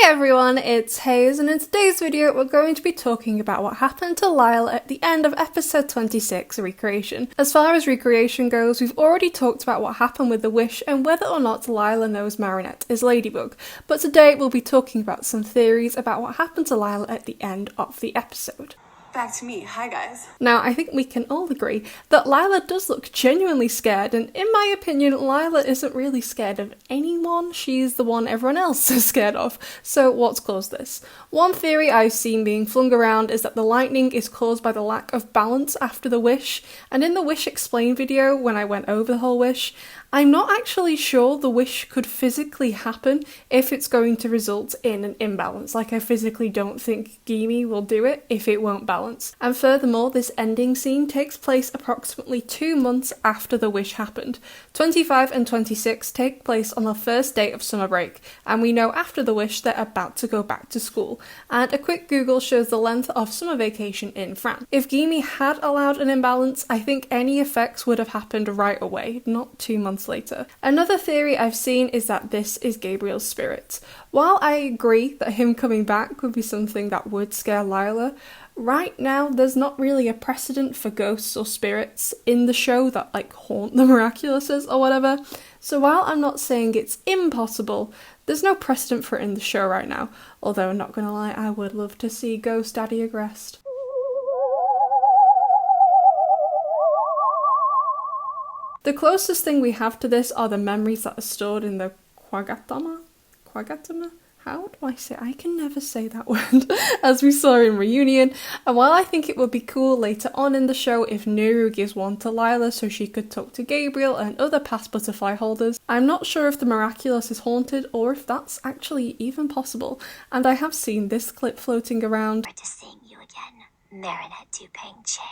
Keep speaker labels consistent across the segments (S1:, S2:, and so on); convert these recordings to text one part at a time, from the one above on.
S1: Hey everyone, it's Hayes, and in today's video we're going to be talking about what happened to Lila at the end of episode 26, Recreation. As far as Recreation goes, we've already talked about what happened with the wish and whether or not Lila knows Marinette is Ladybug, but today we'll be talking about some theories about what happened to Lila at the end of the episode.
S2: Back to me. Hi guys.
S1: Now, I think we can all agree that Lila does look genuinely scared, and in my opinion, Lila isn't really scared of anyone. She's the one everyone else is scared of. So what's caused this? One theory I've seen being flung around is that the lightning is caused by the lack of balance after the wish, and in the Wish Explained video, when I went over the whole wish, I'm not actually sure the wish could physically happen if it's going to result in an imbalance. Like, I physically don't think Gimme will do it if it won't balance. And furthermore, this ending scene takes place approximately 2 months after the wish happened. 25 and 26 take place on the first day of summer break, and we know after the wish they're about to go back to school. And a quick Google shows the length of summer vacation in France. If Gimme had allowed an imbalance, I think any effects would have happened right away, not 2 months later. Another theory I've seen is that this is Gabriel's spirit. While I agree that him coming back would be something that would scare Lila, right now there's not really a precedent for ghosts or spirits in the show that haunt the Miraculouses or whatever. So while I'm not saying it's impossible, there's no precedent for it in the show right now. Although I'm not gonna lie, I would love to see Ghost Daddy aggressed. The closest thing we have to this are the memories that are stored in the Quagatama? How do I say? I can never say that word. As we saw in Reunion. And while I think it would be cool later on in the show if Nuru gives one to Lila so she could talk to Gabriel and other past butterfly holders, I'm not sure if the Miraculous is haunted or if that's actually even possible. And I have seen this clip floating around.
S3: To seeing you again, Marinette Duping Chang.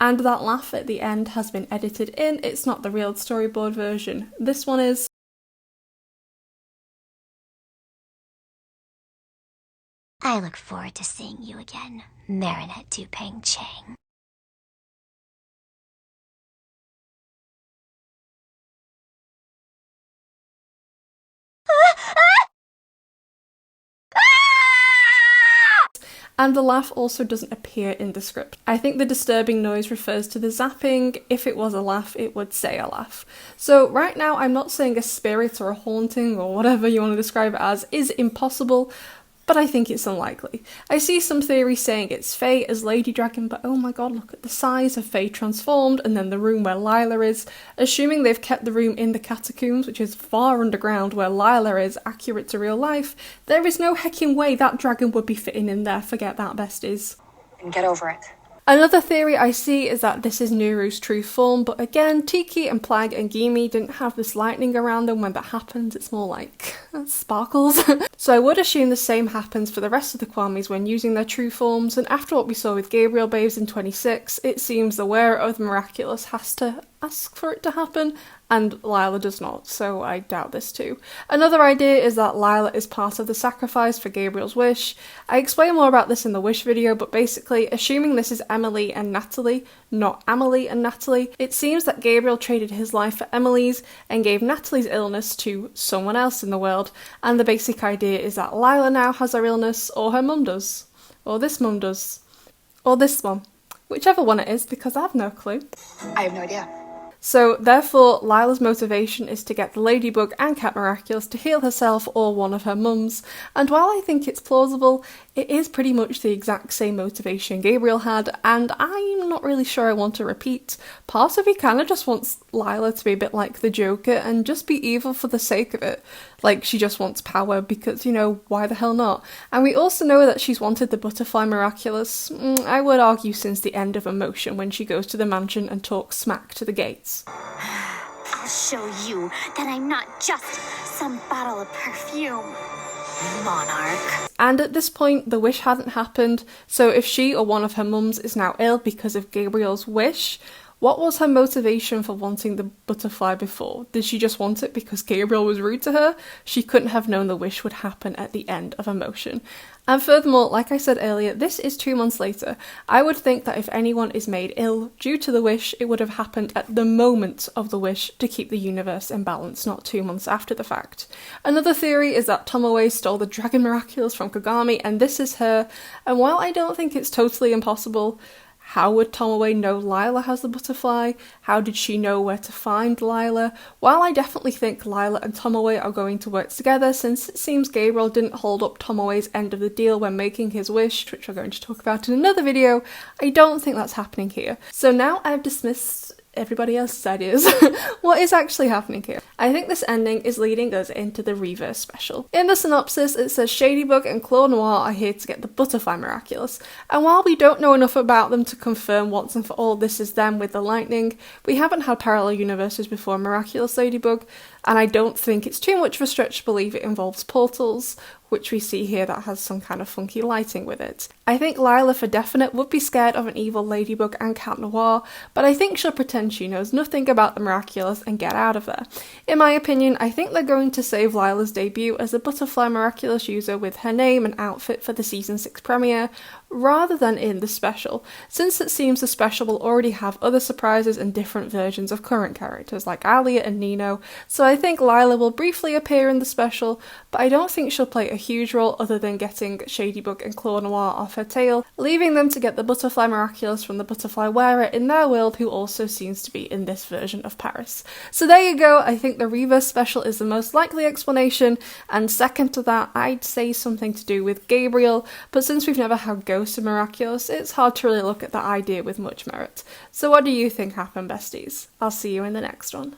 S1: And that laugh at the end has been edited in. It's not the real storyboard version. This one is.
S3: I look forward to seeing you again, Marinette Duping Chang.
S1: And the laugh also doesn't appear in the script. I think the disturbing noise refers to the zapping. If it was a laugh, it would say a laugh. So right now, I'm not saying a spirit or a haunting or whatever you want to describe it as is impossible, but I think it's unlikely. I see some theories saying it's Faye as Lady Dragon, but oh my god, look at the size of Faye transformed, and then the room where Lila is. Assuming they've kept the room in the catacombs, which is far underground where Lila is, accurate to real life, there is no heckin' way that dragon would be fitting in there. Forget that, besties.
S2: And get over it.
S1: Another theory I see is that this is Nuru's true form, but again, Tiki and Plague and Gimme didn't have this lightning around them when that happens. It's more like sparkles. So I would assume the same happens for the rest of the Kwamis when using their true forms, and after what we saw with Gabriel Babes in 26, it seems the wearer of the Miraculous has to ask for it to happen, and Lila does not, so I doubt this too. Another idea is that Lila is part of the sacrifice for Gabriel's wish. I explain more about this in the wish video, but basically, assuming this is Emily and Natalie, not Amelie and Natalie, it seems that Gabriel traded his life for Emily's and gave Natalie's illness to someone else in the world, and the basic idea is that Lila now has her illness, or her mum does, or this mum does, or this one. Whichever one it is, because I have no clue.
S2: I have no idea.
S1: So, therefore, Lila's motivation is to get the Ladybug and Cat Miraculous to heal herself or one of her mums, and while I think it's plausible, it is pretty much the exact same motivation Gabriel had, and I'm not really sure I want to repeat. Part of me kind of just wants Lila to be a bit like the Joker and just be evil for the sake of it. Like, she just wants power because, you know, why the hell not? And we also know that she's wanted the Butterfly Miraculous, I would argue since the end of Emotion when she goes to the mansion and talks smack to the gates.
S3: I'll show you that I'm not just some bottle of perfume, monarch.
S1: And at this point, the wish hadn't happened, so if she or one of her mums is now ill because of Gabriel's wish, What was her motivation for wanting the butterfly before? Did she just want it because Gabriel was rude to her? She couldn't have known the wish would happen at the end of a motion. And furthermore, like I said earlier, this is 2 months later. I would think that if anyone is made ill due to the wish, it would have happened at the moment of the wish to keep the universe in balance, not 2 months after the fact. Another theory is that Tomoe stole the Dragon Miraculous from Kagami, and this is her. And while I don't think it's totally impossible, how would Tomoe know Lila has the butterfly? How did she know where to find Lila? While I definitely think Lila and Tomoe are going to work together, since it seems Gabriel didn't hold up Tomoe's end of the deal when making his wish, which we're going to talk about in another video, I don't think that's happening here. So now I've dismissed everybody else's ideas. What is actually happening here? I think this ending is leading us into the Reverse special. In the synopsis, it says Ladybug and Claw Noir are here to get the Butterfly Miraculous, and while we don't know enough about them to confirm once and for all this is them with the lightning, we haven't had parallel universes before Miraculous Ladybug, and I don't think it's too much of a stretch to believe it involves portals, which we see here that has some kind of funky lighting with it. I think Lila for definite would be scared of an evil Ladybug and Cat Noir, but I think she'll pretend she knows nothing about the Miraculous and get out of there. In my opinion, I think they're going to save Lila's debut as a Butterfly Miraculous user with her name and outfit for the Season 6 premiere, rather than in the special, since it seems the special will already have other surprises and different versions of current characters like Alia and Nino, so I think Lila will briefly appear in the special, but I don't think she'll play a huge role other than getting Ladybug and Claw Noir off her tail, leaving them to get the Butterfly Miraculous from the Butterfly Wearer in their world, who also seems to be in this version of Paris. So there you go, I think the Reverse special is the most likely explanation, and second to that I'd say something to do with Gabriel, but since we've never had Ghost and Miraculous, it's hard to really look at that idea with much merit. So what do you think happened, besties? I'll see you in the next one.